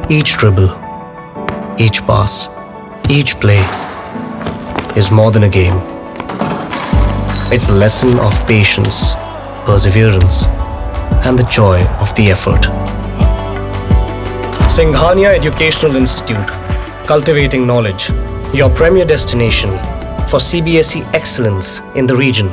Each dribble, each pass, each play is more than a game. It's a lesson of patience, perseverance, and the joy of the effort. Singhania Educational Institute, cultivating knowledge, your premier destination for CBSE excellence in the region.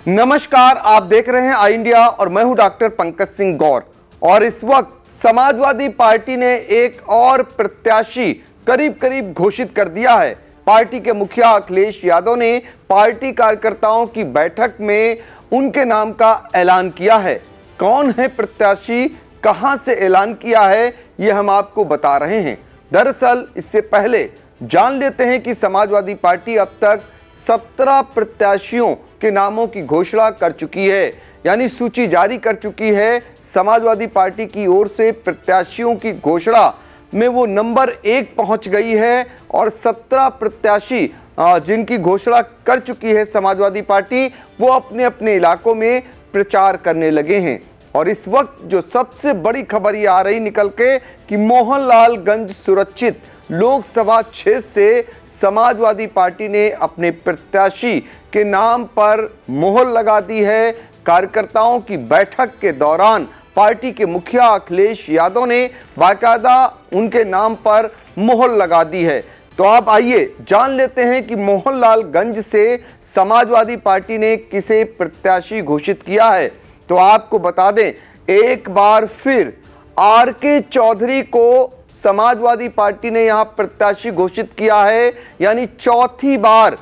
नमस्कार, आप देख रहे हैं आई India और मैं हूं doctor Pankaj Singh गौर। और इस वक्त समाजवादी पार्टी ने एक और प्रत्याशी करीब करीब घोषित कर दिया है। पार्टी के मुखिया अखिलेश यादव ने पार्टी कार्यकर्ताओं की बैठक में उनके नाम का ऐलान किया है। कौन है प्रत्याशी, कहां से ऐलान किया है, यह हम आपको बता रहे हैं। दरअसल इससे पहले जान लेते हैं कि समाजवादी पार्टी अब तक 17 प्रत्याशियों के नामों की घोषणा कर चुकी है, यानी सूची जारी कर चुकी है। समाजवादी पार्टी की ओर से प्रत्याशियों की घोषणा में वो नंबर 1 पहुंच गई है और 17 प्रत्याशी जिनकी घोषणा कर चुकी है समाजवादी पार्टी, वो अपने अपने इलाकों में प्रचार करने लगे हैं। और इस वक्त जो सबसे बड़ी खबर ये आ रही निकल के कि मोहनलालगंज सुरक्षित लोकसभा क्षेत्र से समाजवादी पार्टी ने अपने प्रत्याशी के नाम पर मोहर लगा दी है। कार्यकर्ताओं की बैठक के दौरान पार्टी के मुखिया अखिलेश यादव ने बाकायदा उनके नाम पर मोहर लगा दी है। तो आप आइए जान लेते हैं कि मोहनलालगंज से समाजवादी पार्टी ने किसे प्रत्याशी घोषित किया है। तो आपको बता दें, एक बार फिर आर.के. चौधरी को समाजवादी पार्टी ने यहां प्रत्याशी घोषित किया है, यानी चौथी बार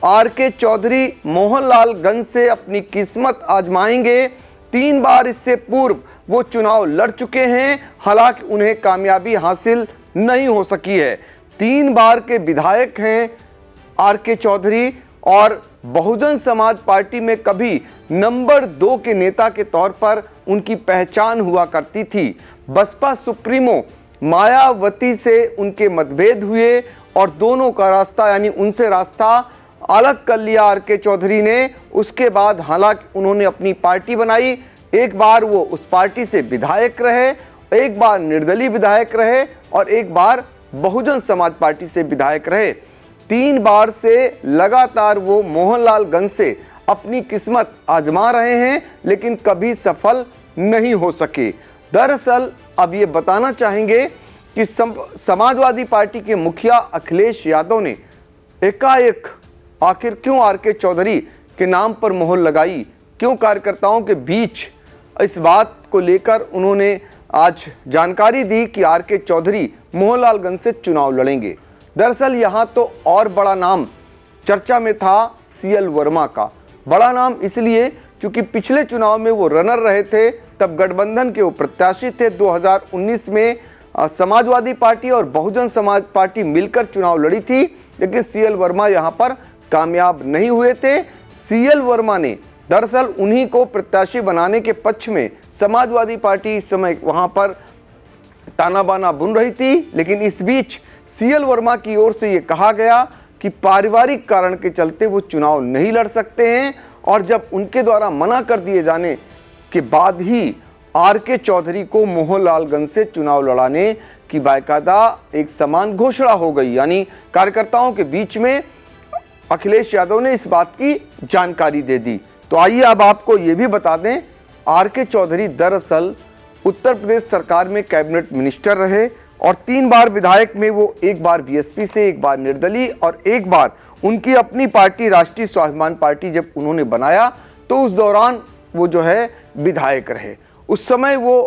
आर.के. चौधरी मोहनलालगंज से अपनी किस्मत आजमाएंगे। 3 बार इससे पूर्व वो चुनाव लड़ चुके हैं, हालांकि उन्हें कामयाबी हासिल नहीं हो सकी है। 3 बार के विधायक हैं आर.के. चौधरी और बहुजन समाज पार्टी में कभी नंबर 2 के नेता के तौर पर उनकी पहचान हुआ करती थी। बसपा सुप्रीमो मायावती से उनके मतभेद हुए और दोनों का रास्ता, यानी उनसे रास्ता अलग कर लिया आर.के. चौधरी ने। उसके बाद हालांकि उन्होंने अपनी पार्टी बनाई। एक बार वो उस पार्टी से विधायक रहे, एक बार निर्दलीय विधायक रहे और एक बार बहुजन समाज पार्टी से विधायक रहे। 3 बार से लगातार वो मोहनलालगंज से अपनी किस्मत आजमा रहे हैं, लेकिन कभी सफल नहीं हो सके। दरअसल अब ये बताना चाहेंगे कि समाजवादी पार्टी के मुखिया अखिलेश यादव ने एकाएक आखिर क्यों आर.के. चौधरी के नाम पर मोहर लगाई, क्यों कार्यकर्ताओं के बीच इस बात को लेकर उन्होंने आज जानकारी दी कि आर.के. चौधरी मोहनलालगंज से चुनाव लड़ेंगे। दरअसल यहाँ तो और बड़ा नाम चर्चा में था सी.एल. वर्मा का। बड़ा नाम इसलिए क्योंकि पिछले चुनाव में वो रनर रहे थे, तब गठबंधन के वो प्रत्याशी थे। 2019 में समाजवादी पार्टी और बहुजन समाज पार्टी मिलकर चुनाव लड़ी थी, लेकिन सी.एल. वर्मा यहाँ पर कामयाब नहीं हुए थे। सी.एल. वर्मा ने दरअसल उन्हीं को प्रत्याशी बनाने के पक्ष में समाजवादी पार्टी इस समय वहाँ पर ताना बाना बुन रही थी, लेकिन इस बीच सी.एल. वर्मा की ओर से ये कहा गया कि पारिवारिक कारण के चलते वो चुनाव नहीं लड़ सकते हैं। और जब उनके द्वारा मना कर दिए जाने के बाद ही आर.के. चौधरी को मोहनलालगंज से चुनाव लड़ाने की बाकायदा एक समान घोषणा हो गई, यानी कार्यकर्ताओं के बीच में अखिलेश यादव ने इस बात की जानकारी दे दी। तो आइए अब आपको ये भी बता दें, आर.के. चौधरी दरअसल उत्तर प्रदेश सरकार में कैबिनेट मिनिस्टर रहे और 3 बार विधायक में वो एक बार बीएसपी से, एक बार निर्दलीय और एक बार उनकी अपनी पार्टी राष्ट्रीय स्वाभिमान पार्टी जब उन्होंने बनाया तो उस दौरान वो जो है विधायक रहे। उस समय वो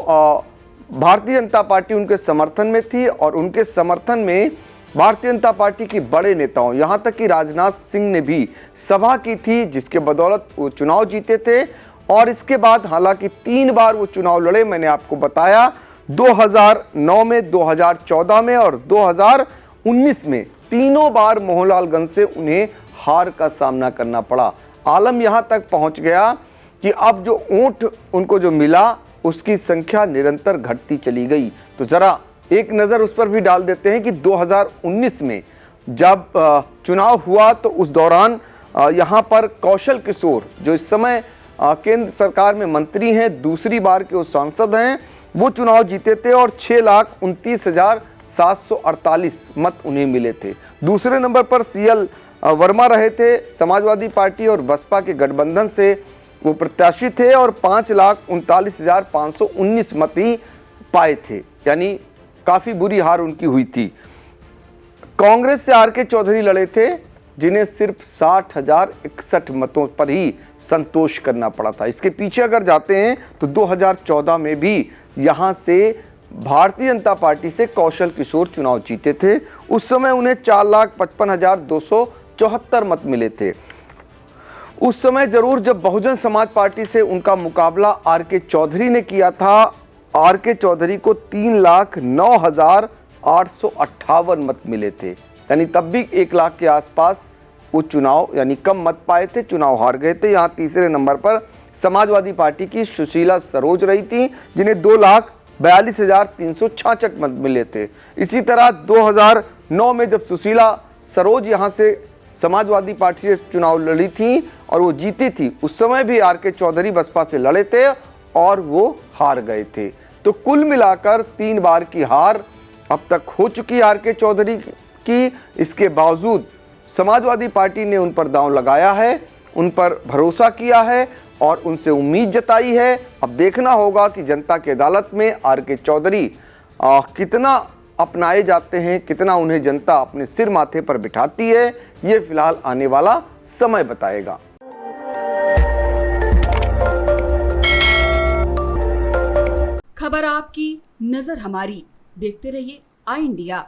भारतीय जनता पार्टी उनके समर्थन में थी और उनके समर्थन में भारतीय जनता पार्टी के बड़े नेताओं, यहाँ तक कि राजनाथ सिंह ने भी सभा की थी, जिसके बदौलत वो चुनाव जीते थे। और इसके बाद हालांकि 3 बार वो चुनाव लड़े, मैंने आपको बताया 2009 में, 2014 में और 2019 में। तीनों बार मोहनलालगंज से उन्हें हार का सामना करना पड़ा। आलम यहाँ तक पहुँच गया कि अब जो वोट उनको जो मिला उसकी संख्या निरंतर घटती चली गई। तो ज़रा एक नज़र उस पर भी डाल देते हैं कि 2019 में जब चुनाव हुआ तो उस दौरान यहाँ पर कौशल किशोर, जो इस समय केंद्र सरकार में मंत्री हैं, दूसरी बार के वो सांसद हैं, वो चुनाव जीते थे और 6,29,748 मत उन्हें मिले थे। दूसरे नंबर पर CL वर्मा रहे थे, समाजवादी पार्टी और बसपा के गठबंधन से वो प्रत्याशी थे और 5,39,519 मत ही पाए थे, यानी काफ़ी बुरी हार उनकी हुई थी। कांग्रेस से RK चौधरी लड़े थे, जिन्हें सिर्फ 60,061 मतों पर ही संतोष करना पड़ा था। इसके पीछे अगर जाते हैं तो 2014 में भी यहाँ से भारतीय जनता पार्टी से कौशल किशोर चुनाव जीते थे। उस समय उन्हें 4,55,274 मत मिले थे। उस समय जरूर जब बहुजन समाज पार्टी से उनका मुकाबला RK चौधरी ने किया था, RK चौधरी को 3,09,858 मत मिले थे, यानी तब भी 1 लाख के आसपास वो चुनाव यानी कम मत पाए थे, चुनाव हार गए थे। यहाँ तीसरे नंबर पर समाजवादी पार्टी की सुशीला सरोज रही थी, जिन्हें 2,42,366 मत मिले थे। इसी तरह 2009 में जब सुशीला सरोज यहाँ से समाजवादी पार्टी से चुनाव लड़ी थी और वो जीती थी, उस समय भी RK चौधरी बसपा से लड़े थे और वो हार गए थे। तो कुल मिलाकर 3 बार की हार अब तक हो चुकी RK चौधरी की। इसके बावजूद समाजवादी पार्टी ने उन पर दांव लगाया है, उन पर भरोसा किया है और उनसे उम्मीद जताई है। अब देखना होगा कि जनता की अदालत में RK चौधरी कितना अपनाए जाते हैं, कितना उन्हें जनता अपने सिर माथे पर बिठाती है, ये फिलहाल आने वाला समय बताएगा। खबर आपकी, नजर हमारी। देखते रहिए आई इंडिया।